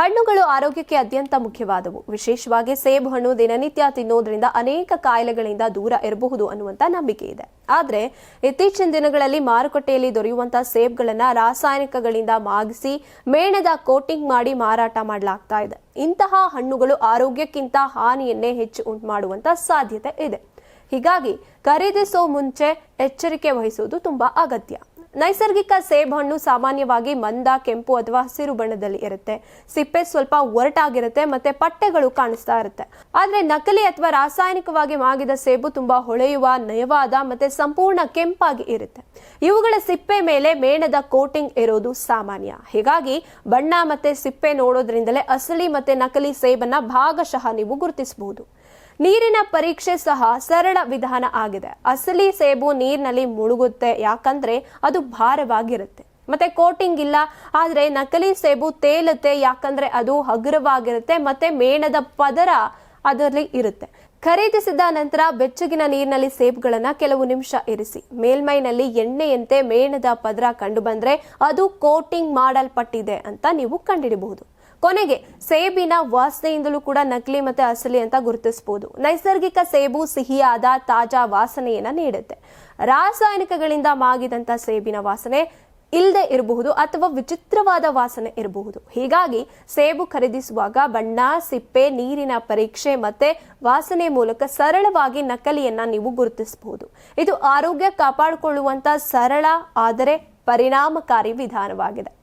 ಹಣ್ಣುಗಳು ಆರೋಗ್ಯಕ್ಕೆ ಅತ್ಯಂತ ಮುಖ್ಯವಾದವು. ವಿಶೇಷವಾಗಿ ಸೇಬು ಹಣ್ಣು ದಿನನಿತ್ಯ ತಿನ್ನೋದ್ರಿಂದ ಅನೇಕ ಕಾಯಿಲೆಗಳಿಂದ ದೂರ ಇರಬಹುದು ಅನ್ನುವಂತ ನಂಬಿಕೆ ಇದೆ. ಆದ್ರೆ ಇತ್ತೀಚಿನ ದಿನಗಳಲ್ಲಿ ಮಾರುಕಟ್ಟೆಯಲ್ಲಿ ದೊರೆಯುವಂತಹ ಸೇಬ್ಗಳನ್ನ ರಾಸಾಯನಿಕಗಳಿಂದ ಮಾಗಿಸಿ ಮೇಣದ ಕೋಟಿಂಗ್ ಮಾಡಿ ಮಾರಾಟ ಮಾಡಲಾಗ್ತಾ ಇದೆ. ಇಂತಹ ಹಣ್ಣುಗಳು ಆರೋಗ್ಯಕ್ಕಿಂತ ಹಾನಿಯನ್ನೇ ಹೆಚ್ಚು ಉಂಟು ಮಾಡುವಂತ ಸಾಧ್ಯತೆ ಇದೆ. ಹೀಗಾಗಿ ಖರೀದಿಸೋ ಮುಂಚೆ ಎಚ್ಚರಿಕೆ ವಹಿಸುವುದು ತುಂಬಾ ಅಗತ್ಯ. ನೈಸರ್ಗಿಕ ಸೇಬು ಹಣ್ಣು ಸಾಮಾನ್ಯವಾಗಿ ಮಂದ ಕೆಂಪು ಅಥವಾ ಹಸಿರು ಬಣ್ಣದಲ್ಲಿ ಇರುತ್ತೆ. ಸಿಪ್ಪೆ ಸ್ವಲ್ಪ ಒರಟಾಗಿರುತ್ತೆ ಮತ್ತೆ ಪಟ್ಟೆಗಳು ಕಾಣಿಸ್ತಾ ಇರುತ್ತೆ. ಆದ್ರೆ ನಕಲಿ ಅಥವಾ ರಾಸಾಯನಿಕವಾಗಿ ಮಾಗಿದ ಸೇಬು ತುಂಬಾ ಹೊಳೆಯುವ, ನಯವಾದ ಮತ್ತೆ ಸಂಪೂರ್ಣ ಕೆಂಪಾಗಿ ಇರುತ್ತೆ. ಇವುಗಳ ಸಿಪ್ಪೆ ಮೇಲೆ ಮೇಣದ ಕೋಟಿಂಗ್ ಇರೋದು ಸಾಮಾನ್ಯ. ಹೀಗಾಗಿ ಬಣ್ಣ ಮತ್ತೆ ಸಿಪ್ಪೆ ನೋಡೋದ್ರಿಂದಲೇ ಅಸಲಿ ಮತ್ತೆ ನಕಲಿ ಸೇಬನ್ನ ಭಾಗಶಃ ನೀವು ಗುರುತಿಸಬಹುದು. ನೀರಿನ ಪರೀಕ್ಷೆ ಸಹ ಸರಳ ವಿಧಾನ ಆಗಿದೆ. ಅಸಲಿ ಸೇಬು ನೀರಿನಲ್ಲಿ ಮುಳುಗುತ್ತೆ, ಯಾಕಂದ್ರೆ ಅದು ಭಾರವಾಗಿರುತ್ತೆ ಮತ್ತೆ ಕೋಟಿಂಗ್ ಇಲ್ಲ. ಆದ್ರೆ ನಕಲಿ ಸೇಬು ತೇಲುತ್ತೆ, ಯಾಕಂದ್ರೆ ಅದು ಹಗುರವಾಗಿರುತ್ತೆ ಮತ್ತೆ ಮೇಣದ ಪದರ ಅದರಲ್ಲಿ ಇರುತ್ತೆ. ಖರೀದಿಸಿದ ನಂತರ ಬೆಚ್ಚಗಿನ ನೀರಿನಲ್ಲಿ ಸೇಬುಗಳನ್ನ ಕೆಲವು ನಿಮಿಷ ಇರಿಸಿ. ಮೇಲ್ಮೈನಲ್ಲಿ ಎಣ್ಣೆಯಂತೆ ಮೇಣದ ಪದರ ಕಂಡು ಬಂದ್ರೆ ಅದು ಕೋಟಿಂಗ್ ಮಾಡಲ್ಪಟ್ಟಿದೆ ಅಂತ ನೀವು ಕಂಡುಹಿಡಬಹುದು. ಕೊನೆಗೆ ಸೇಬಿನ ವಾಸನೆಯಿಂದಲೂ ಕೂಡ ನಕಲಿ ಮತ್ತೆ ಅಸಲಿ ಅಂತ ಗುರುತಿಸಬಹುದು. ನೈಸರ್ಗಿಕ ಸೇಬು ಸಿಹಿಯಾದ ತಾಜಾ ವಾಸನೆಯನ್ನ ನೀಡುತ್ತೆ. ರಾಸಾಯನಿಕಗಳಿಂದ ಮಾಗಿದಂತ ಸೇಬಿನ ವಾಸನೆ ಇಲ್ಲದೆ ಇರಬಹುದು ಅಥವಾ ವಿಚಿತ್ರವಾದ ವಾಸನೆ ಇರಬಹುದು. ಹೀಗಾಗಿ ಸೇಬು ಖರೀದಿಸುವಾಗ ಬಣ್ಣ, ಸಿಪ್ಪೆ, ನೀರಿನ ಪರೀಕ್ಷೆ ಮತ್ತೆ ವಾಸನೆ ಮೂಲಕ ಸರಳವಾಗಿ ನಕಲಿಯನ್ನ ನೀವು ಗುರುತಿಸಬಹುದು. ಇದು ಆರೋಗ್ಯ ಕಾಪಾಡಿಕೊಳ್ಳುವಂತ ಸರಳ ಆದರೆ ಪರಿಣಾಮಕಾರಿ ವಿಧಾನವಾಗಿದೆ.